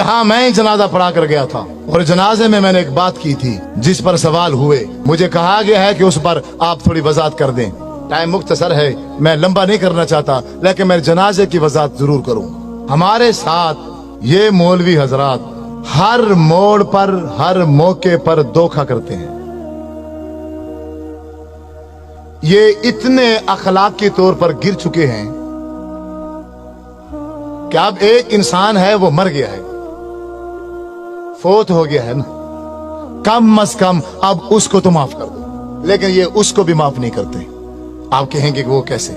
हाँ, मैं ही जनाजा पढ़ा कर गया था और जनाजे में मैंने एक बात की थी जिस पर सवाल हुए। मुझे कहा गया है कि उस पर आप थोड़ी वजाहत कर दें। टाइम मुख्तसर है, मैं लंबा नहीं करना चाहता, लेकिन मैं जनाजे की वजाहत जरूर करूँ। हमारे साथ ये मौलवी हजरात हर मोड़ पर, हर मौके पर धोखा करते हैं। ये इतने अखलाकी तौर पर गिर चुके हैं कि अब एक इंसान है, वो मर गया है, फोत हो गया है ना, कम अज कम अब उसको तो माफ कर दो, लेकिन ये उसको भी माफ नहीं करते। आप कहेंगे कि वो कैसे?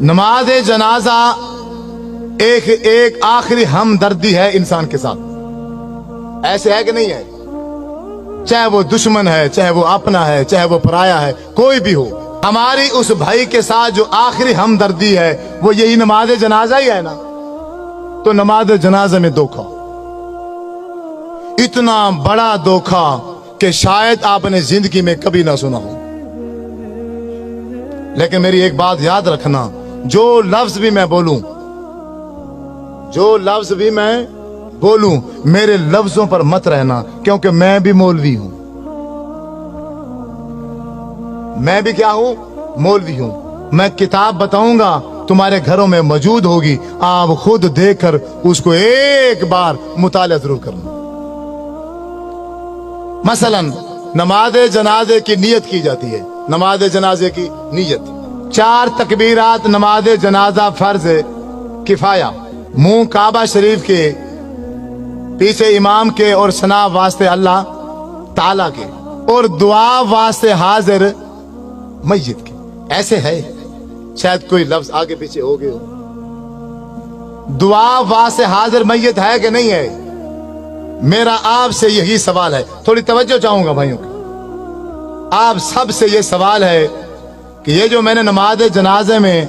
नमाज जनाजा एक आखिरी हमदर्दी है इंसान के साथ। ऐसे है कि नहीं है? चाहे वो दुश्मन है, चाहे वो अपना है, चाहे वो पराया है, कोई भी हो, हमारी उस भाई के साथ जो आखिरी हमदर्दी है वो यही नमाज जनाजा ही है ना। तो नमाज जनाजा में धोखा, इतना बड़ा धोखा कि शायद आपने जिंदगी में कभी ना सुना हो। लेकिन मेरी एक बात याद रखना, जो लफ्ज भी मैं बोलूं, जो लफ्ज भी मैं बोलूं, मेरे लफ्जों पर मत रहना, क्योंकि मैं भी मौलवी हूं। मैं भी क्या हूं? मौलवी हूं। मैं किताब बताऊंगा, तुम्हारे घरों में मौजूद होगी, आप खुद देखकर उसको एक बार मुताला जरूर करना। मसलन नमाज जनाजे की नियत की जाती है। नमाज जनाजे की नियत 4 तकबीरात नमाज जनाजा फर्ज किफाया, मुंह काबा शरीफ के, पीछे इमाम के और सना वास्ते अल्लाह ताला के, और दुआ वास्ते हाजिर मस्जिद के। ऐसे है, शायद कोई लफ्ज आगे पीछे हो गए हो। दुआ वास्ते हाजिर मस्जिद है कि नहीं है? मेरा आपसे यही सवाल है, थोड़ी तवज्जो चाहूंगा भाइयों की। आप सब से ये सवाल है कि ये जो मैंने नमाज जनाजे में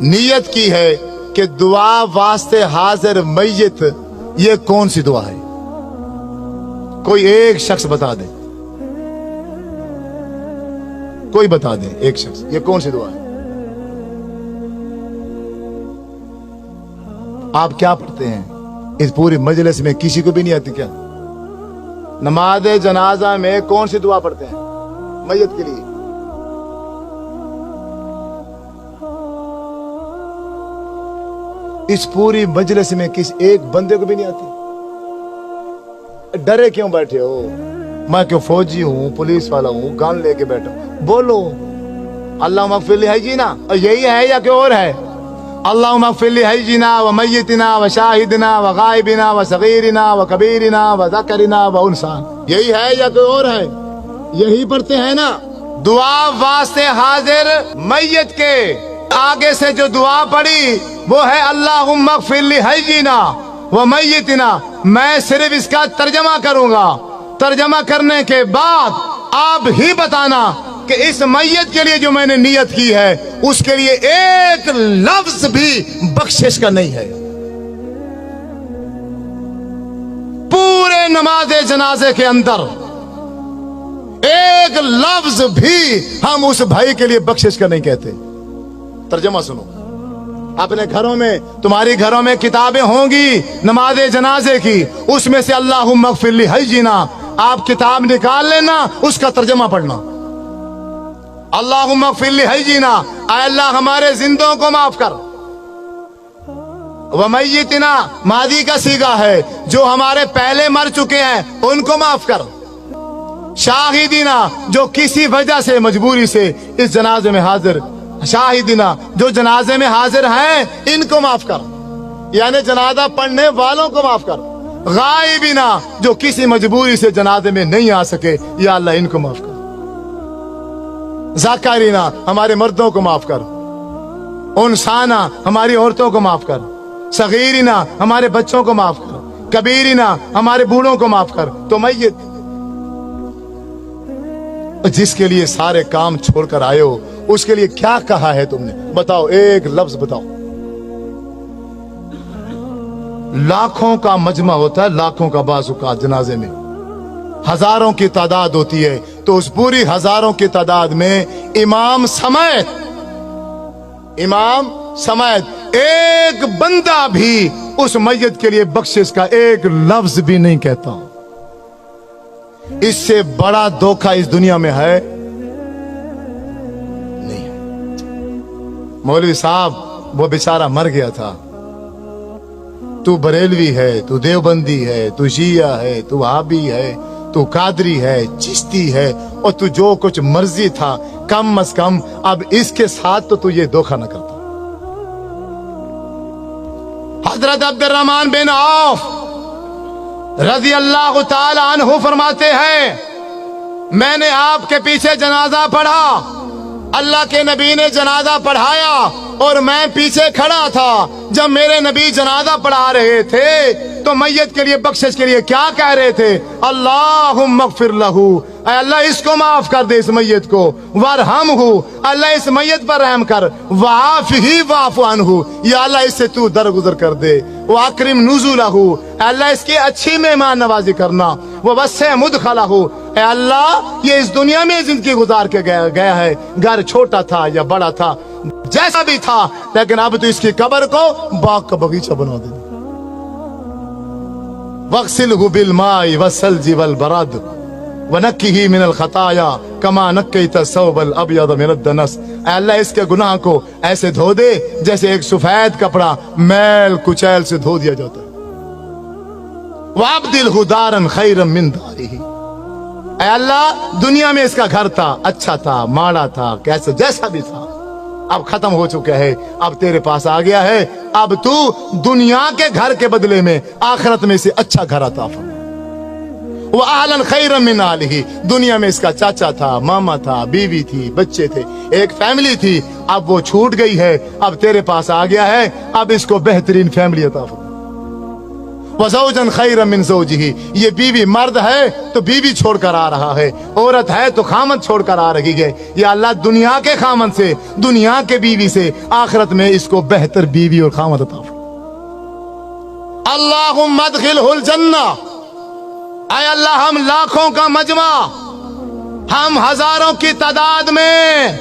नियत की है कि दुआ वास्ते हाजिर मय्यत, ये कौन सी दुआ है? कोई एक शख्स बता दे, कोई बता दे एक शख्स, ये कौन सी दुआ है? आप क्या पढ़ते हैं? इस पूरी मजलिस में किसी को भी नहीं आती क्या? नमाज जनाजा में कौन सी दुआ पढ़ते हैं मय्यत के लिए? इस पूरी मजलिस में किस एक बंदे को भी नहीं आती? डरे क्यों बैठे हो? मैं क्यों फौजी हूं, पुलिस वाला हूं, गन लेके बैठा हूं? बोलो अल्लाह मगफिर है जी ना, यही है या कोई और है? अल्लाह मगफिर है जी ना, व मय्यतिना व शाहिदना व गायबिना व सगीरिना व कबीरिना व ज़करिना व उनसा, यही है या कोई और है? यही पढ़ते हैं ना। दुआ वास्ते हाजिर मय्यत के आगे से जो दुआ पड़ी वो है अल्लाहुम्मा मगफिर लिहय्यिना व मय्यतिना। मैं सिर्फ इसका तर्जमा करूंगा, तर्जमा करने के बाद आप ही बताना कि इस मय्यत के लिए जो मैंने नियत की है उसके लिए एक लफ्ज भी बख्शिश का नहीं है। पूरे नमाज जनाजे के अंदर एक लफ्ज भी हम उस भाई के लिए बख्शिश का नहीं कहते। तर्जमा सुनो, अपने घरों में, तुम्हारी घरों में किताबें होंगी नमाज जनाजे की, उसमें से अल्लाहुम्मा मगफिर लिहय्यिना आप किताब निकाल लेना, उसका तर्जमा पढ़ना। अल्लाहुम्मा मगफिर लिहय्यिना, ऐ अल्लाह हमारे जिंदों को माफ कर। व मय्यतिना मादी का सीगा है, जो हमारे पहले मर चुके हैं उनको माफ कर। शाहिदीना जो किसी वजह से मजबूरी से इस जनाजे में हाजिर, शाहिदीना जो जनाजे में हाजिर हैं इनको माफ कर, यानी जनाजा पढ़ने वालों को माफ कर। गायबीना जो किसी मजबूरी से जनाजे में नहीं आ सके, या अल्लाह इनको माफ कर। ज़ाकरीना हमारे मर्दों को माफ कर। उनसाना हमारी औरतों को माफ कर। सगीरिना हमारे बच्चों को माफ कर। कबीरिना हमारे बूढ़ों को माफ कर। तो मय्यत जिसके लिए सारे काम छोड़कर आए हो उसके लिए क्या कहा है तुमने? बताओ, एक लफ्ज बताओ। लाखों का मजमा होता है, लाखों का बाज़-ओ-औक़ात जनाजे में हजारों की तादाद होती है, तो उस पूरी हजारों की तादाद में इमाम समेत एक बंदा भी उस मैयत के लिए बख्शिश का एक लफ्ज भी नहीं कहता। इससे बड़ा धोखा इस दुनिया में है नहीं। मौलवी साहब वो बेचारा मर गया था, तू बरेलवी है, तू देवबंदी है, तू शिया है, तू वहाबी है, तू कादरी है, चिश्ती है, और तू जो कुछ मर्जी था, कम अज कम अब इसके साथ तो तू ये धोखा न करता। हजरत अब्दुर्रहमान बिन औफ रजी अल्लाह ताला अन्हु फरमाते हैं, मैंने आपके पीछे जनाजा पढ़ा, अल्लाह के नबी ने जनाजा पढ़ाया और मैं पीछे खड़ा था। जब मेरे नबी जनाजा पढ़ा रहे थे तो मैयत के लिए बख्शिश के लिए क्या कह रहे थे? अल्लाहुम्मा अग़फिर लहू, अल्लाह इसको माफ कर दे, इस मैयत को, वरहमहू, अल्लाह इस मैयत पर रहम कर, वाफ़िही वाफ़ु अन्हु, या अल्लाह इससे तू दरगुजर कर दे, वाकरिम नुज़ुलहू, अल्लाह इसकी अच्छी मेहमान नवाजी करना, ववस्से मुदखलहू, अल्लाह ये इस दुनिया में जिंदगी गुजार के गया है, घर छोटा था या बड़ा था, जैसा भी था, लेकिन अब तो इसकी कब्र को बाग का बगीचा बना दे। वग़सिलहु बिलमाई वस्सल्जी वल बरद वनक्किही मिनल खताया कमा नक्कैत सौबल अबयद मिनद दनस, अल्लाह इसके गुनाह को ऐसे धो दे जैसे एक सफेद कपड़ा मैल कुचैल से धो दिया जाता है। वअब्दिलहु दारन खैरन मिन दारिही, अल्लाह दुनिया में इसका घर था, अच्छा था, माड़ा था, कैसे जैसा भी था, अब खत्म हो चुका है, अब तेरे पास आ गया है, अब तू दुनिया के घर के बदले में आखिरत में से अच्छा घर अता फरमा। वो आहलन खैरन मिन आलिही, दुनिया में इसका चाचा था, मामा था, बीवी थी, बच्चे थे, एक फैमिली थी, अब वो छूट गई है, अब तेरे पास आ गया है, अब इसको बेहतरीन फैमिली अता फरमा। वज़ौजन खैरन मिन ज़ौजिही, ये बीवी मर्द है तो बीवी छोड़कर आ रहा है, औरत है तो खामद छोड़कर आ रही है, या अल्लाह दुनिया के खामद से, दुनिया के बीवी से आखिरत में इसको बेहतर बीवी और खामद अता फरमा। अल्लाहुम्मा अदखिलहुल जन्ना, ऐ अल्लाह हम लाखों का मजमा, हम हजारों की तादाद में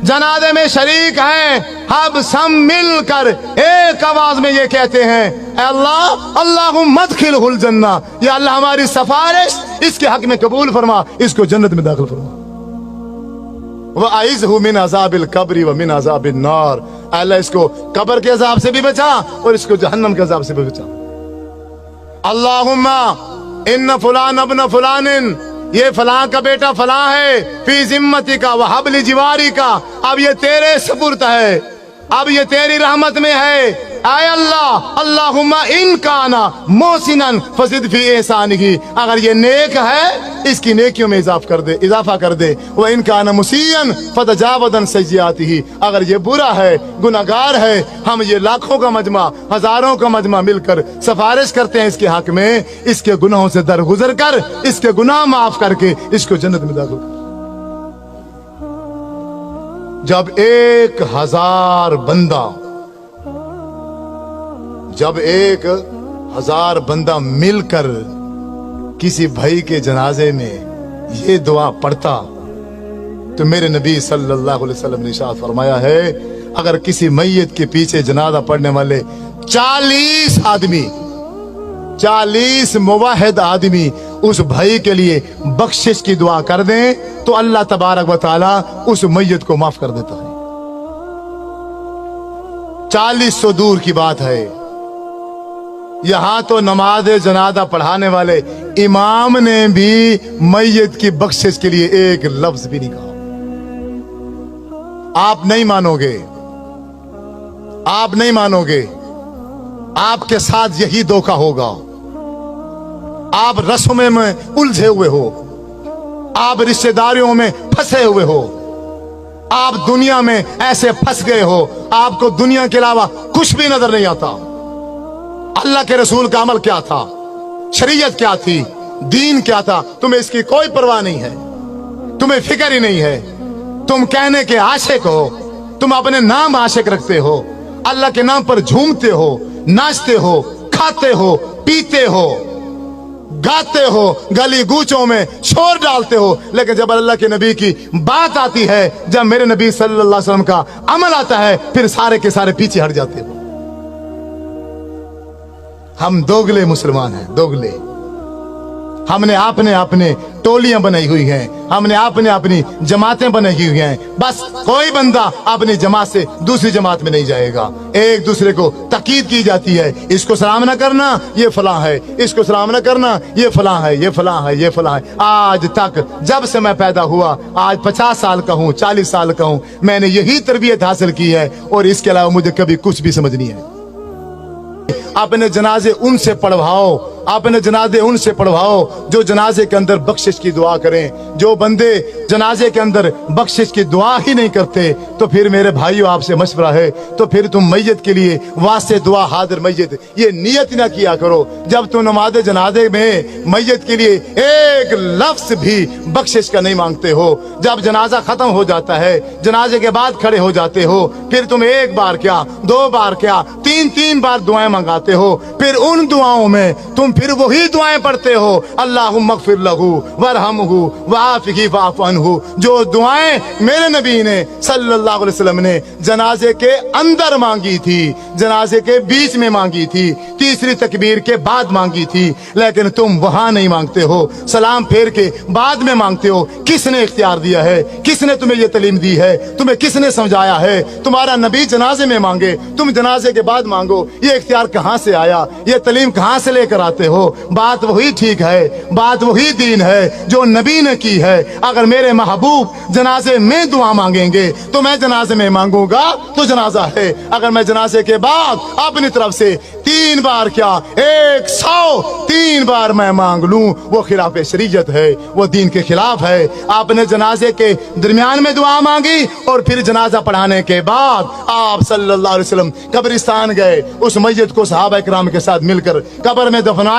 जनाजे में शरीक हैं, अब सब मिलकर एक आवाज में ये कहते हैं, अल्लाह अल्लाहुम्मा अदखिलहुल जन्ना, या अल्लाह हमारी सिफारिश इसके हक में कबूल फरमा, इसको जन्नत में दाखिल फरमा। व अइज़हु मिन अज़ाबिल कब्रि व मिन अज़ाबिन नार, अल्लाह इसको कब्र के अज़ाब से भी बचा और इसको जहन्नम के अज़ाब से भी बचा। अल्लाहुम्मा इन्न फुलान अब्न फुलानिन, ये फलां का बेटा फलां है, फी जिम्मती का व हब्ली जिवारी का, अब ये तेरे सुपुर्द है, अब ये तेरी रहमत में है। आय अल्लाह अल्लाहुम्मा इन काना मोहसिनन फज़िद फी एहसानिही, अगर ये नेक है इसकी नेकियों में इजाफा कर दे, व इन काना मुसीयन फतजावदन सय्यातिही, अगर ये बुरा है, गुनाहगार है, हम ये लाखों का मजमा, हजारों का मजमा मिलकर सिफारिश करते हैं इसके हक में, इसके गुनाहों से दरगुजर कर, इसके गुनाह माफ करके इसको जन्नत में दाखिल कर। जब 1000 बंदा मिलकर किसी भाई के जनाजे में ये दुआ पढ़ता, तो मेरे नबी सल्लल्लाहु अलैहि वसल्लम ने इरशाद फरमाया है, अगर किसी मैयत के पीछे जनाजा पढ़ने वाले 40 आदमी, 40 मुवाहिद आदमी उस भाई के लिए बख्शिश की दुआ कर दें तो अल्लाह तबारक व तआला उस मैयत को माफ कर देता है। 40 सौ दूर की बात है, यहां तो नमाज जनाजा पढ़ाने वाले इमाम ने भी मैयत की बख्शिश के लिए एक लफ्ज भी नहीं कहा। आप नहीं मानोगे, आप नहीं मानोगे, आपके साथ यही धोखा होगा। आप रस्मों में उलझे हुए हो, आप रिश्तेदारियों में फंसे हुए हो, आप दुनिया में ऐसे फंस गए हो, आपको दुनिया के अलावा कुछ भी नजर नहीं आता। अल्लाह के रसूल का अमल क्या था, शरीयत क्या थी, दीन क्या था, तुम्हें इसकी कोई परवाह नहीं है, तुम्हें फिक्र ही नहीं है। तुम कहने के आशिक हो, तुम अपने नाम आशिक रखते हो, अल्लाह के नाम पर झूमते हो, नाचते हो, खाते हो, पीते हो, गाते हो, गली गूचों में शोर डालते हो, लेकिन जब अल्लाह के नबी की बात आती है, जब मेरे नबी सल्लल्लाहु अलैहि वसल्लम का अमल आता है, फिर सारे के सारे पीछे हट जाते हो। हम दोगले मुसलमान हैं, दोगले। हमने आपने अपने टोलियां बनाई हुई हैं, हमने आपने अपनी जमातें बनाई हुई हैं। बस कोई बंदा अपनी जमात से दूसरी जमात में नहीं जाएगा। एक दूसरे को तकीद की जाती है, इसको सलाम न करना ये फलां है, इसको सलाम न करना ये फलां है, ये फलां है, ये फलां है। आज तक जब से मैं पैदा हुआ, आज 50 साल का हूँ, 40 साल का हूँ, मैंने यही तरबियत हासिल की है और इसके अलावा मुझे कभी कुछ भी समझ नहीं है। अपने जनाजे उनसे पढ़वाओ, अपने जनाजे उनसे पढ़वाओ जो जनाजे के अंदर बख्शिश की दुआ करें। जो बंदे जनाजे के अंदर बख्शिश की दुआ ही नहीं करते, तो फिर मेरे भाइयों आपसे मशवरा है, तो फिर तुम मैयत के लिए वास्ते दुआ हाजिर मैयत ये नियत ना किया करो। जब तुम नमाज जनाजे में मैयत के लिए एक लफ्ज भी बख्शिश का नहीं मांगते हो, जब जनाजा खत्म हो जाता है, जनाजे के बाद खड़े हो जाते हो, फिर तुम एक बार क्या, 2 बार क्या, 3 बार दुआएं मंगाते हो। फिर उन दुआओं में तुम फिर वही दुआएं पढ़ते हो, अल्लाहुम्मा अग़फ़िर लहू वरहमहू वआफ़िही वअफ़ु अन्हु। जो दुआएं मेरे नबी ने सल्लल्लाहु अलैहि वसल्लम ने जनाजे के अंदर मांगी थी, जनाजे के बीच में मांगी थी, तीसरी तकबीर के बाद मांगी थी, लेकिन तुम वहां नहीं मांगते हो, सलाम फेर के बाद में मांगते हो। किसने इख्तियार दिया है? किसने तुम्हें ये तालीम दी है? तुम्हें किसने समझाया है? तुम्हारा नबी जनाजे में मांगे, तुम जनाजे के बाद मांगो। ये इख्तियार कहां से आया? ये तालीम कहां से लेकर आते हो? बात वही ठीक है, बात वही दीन है जो नबी ने की है। अगर मेरे महबूब जनाजे में दुआ मांगेंगे तो मैं जनाजे में मांगूंगा तो जनाजा है। अगर मैं जनाजे के बाद अपनी तरफ से 3 बार क्या 103 बार मैं मांग लूं, वो खिलाफ शरीयत है, वो दीन के खिलाफ है। आपने जनाजे के दरमियान में दुआ मांगी और फिर जनाजा पढ़ाने के बाद आप सल्लल्लाहु अलैहि वसल्लम कब्रिस्तान गए, उस मैयत को सहाबा किराम के साथ मिलकर कब्र में दफनाया।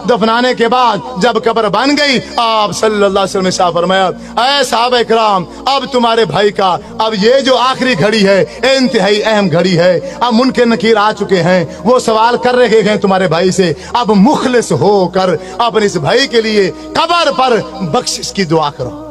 दफनाने के बाद जब कब्र बन गई, आप सल्लल्लाहु अलैहि वसल्लम ने शाह फरमाया, ऐ सहाबा किराम, अब तुम्हारे भाई का अब ये जो आखिरी घड़ी है, इंतहाई अहम घड़ी है। अब मुनकर नकीर आ चुके हैं, वो सवाल कर रहे हैं तुम्हारे भाई से। अब मुखलिस होकर अपने इस भाई के लिए कब्र पर बख्शिश की दुआ करो।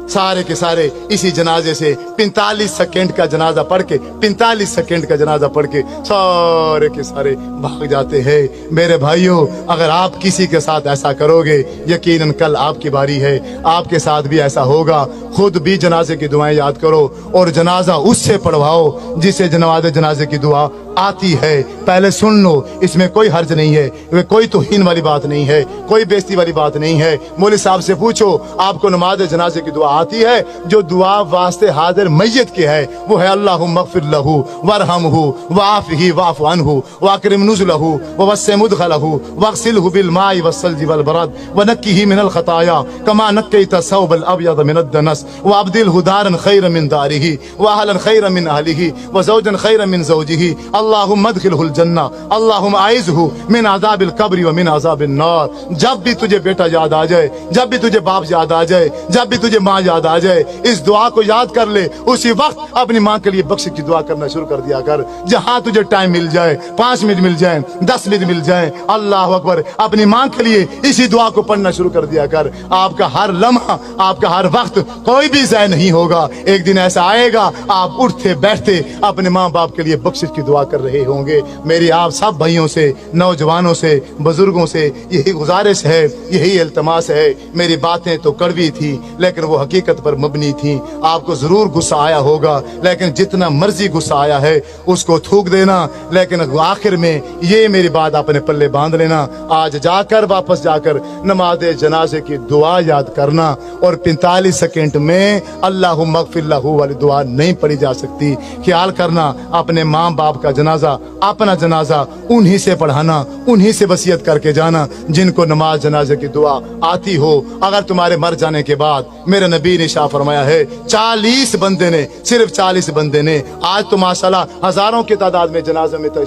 सारे के सारे इसी जनाजे से 45 सेकंड का जनाजा पढ़ के, 45 सेकंड का जनाजा पढ़ के सारे के सारे भाग जाते हैं। मेरे भाइयों, अगर आप किसी के साथ ऐसा करोगे, यकीनन कल आपकी बारी है, आपके साथ भी ऐसा होगा। खुद भी जनाजे की दुआएं याद करो और जनाजा उससे पढ़वाओ जिसे जनाजे की दुआ आती है। पहले सुन लो, इसमें कोई हर्ज नहीं है, वे कोई तौहीन वाली बात नहीं है, कोई बेइज्जती वाली बात नहीं है। मौलवी साहब से पूछो, आपको नमाज जनाजे की दुआ आती है? जो दुआ वास्ते हाजिर मैयत के है वो है अल्लाहुम्मा अग़फ़िर लहू वरहमहू वआफ़िही वअफ़ु अन्हु वअकरिम नुज़ुलहू ववस्सिअ मुदख़लहू वग़सिलहू बिलमाइ वस्सल्जि वलबरद वनक्किही मिनल ख़ताया कमा नक्कैता सौबल अब्यद मिनद दनस वअब्दिलहू दारन खैरन मिन दारिही वअहलन खैरन मिन अहलिही वज़ौजन खैरन मिन ज़ौजिही अल्लाहुम्मा अदखिलहुल जन्ना अल्लाहुम्मा आइज़हू मिन अज़ाबिल क़ब्रि व मिन अज़ाबिन नार। जब भी तुझे बेटा याद आ जाए, जब भी तुझे बाप याद आ जाए, जब भी तुझे माँ याद आ जाए, इस दुआ को याद कर ले। उसी वक्त अपनी माँ के लिए बख्शिश की दुआ करना शुरू कर दिया कर। जहां तुझे टाइम मिल जाए, 5 मिनट मिल जाए, 10 मिनट मिल जाए, अल्लाह अकबर, अपनी माँ के लिए इसी दुआ को पढ़ना शुरू कर दिया कर। आपका हर लम्हा, आपका हर वक्त कोई भी ज़ाया नहीं होगा। एक दिन ऐसा आएगा, आप उठते बैठते अपने माँ बाप के लिए बख्शिश की दुआ कर रहे होंगे। मेरी आप सब भाइयों से, नौजवानों से, बुजुर्गों से यही गुजारिश है, यही इल्तमास है। मेरी बातें तो कड़वी थी लेकिन वो हकीकत पर मबनी थी। आपको जरूर गुस्सा आया होगा, लेकिन जितना मर्जी गुस्सा आया है उसको थूक देना, लेकिन आखिर में ये मेरी बात अपने पल्ले बांध लेना। आज जाकर वापस जाकर नमाज जनाजे की दुआ याद करना और 45 सेकंड में अल्लाहुम्मा अग़फ़िर लहू वाली दुआ नहीं पढ़ी जा सकती। ख्याल करना, अपने माँ बाप का जनाजा, अपना जनाजा उन्हीं से पढ़ाना, उन्हीं से वसीयत करके जाना जिनको नमाज जनाजे की दुआ आती हो। अगर तुम्हारे मर जाने के बाद, मेरे नबी ने शाह फरमाया है, 40 बंदे ने, सिर्फ 40 बंदे ने, आज तो माशाल्लाह हजारों की तादाद में जनाजे में तो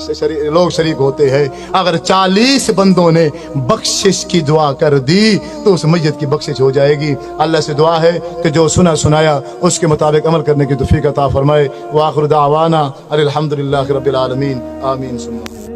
लोग शरीक होते हैं, अगर 40 बंदों ने बख्शिश की दुआ कर दी तो उस मैयत की बख्शिश हो जाएगी। अल्लाह से दुआ है कि जो सुना सुनाया उसके मुताबिक अमल करने की तौफीक अता फरमाए। व आखिर दावाना अनिल हम्दुलिल्लाहि रब्बिल आलमीन, आमीन सुम्मा।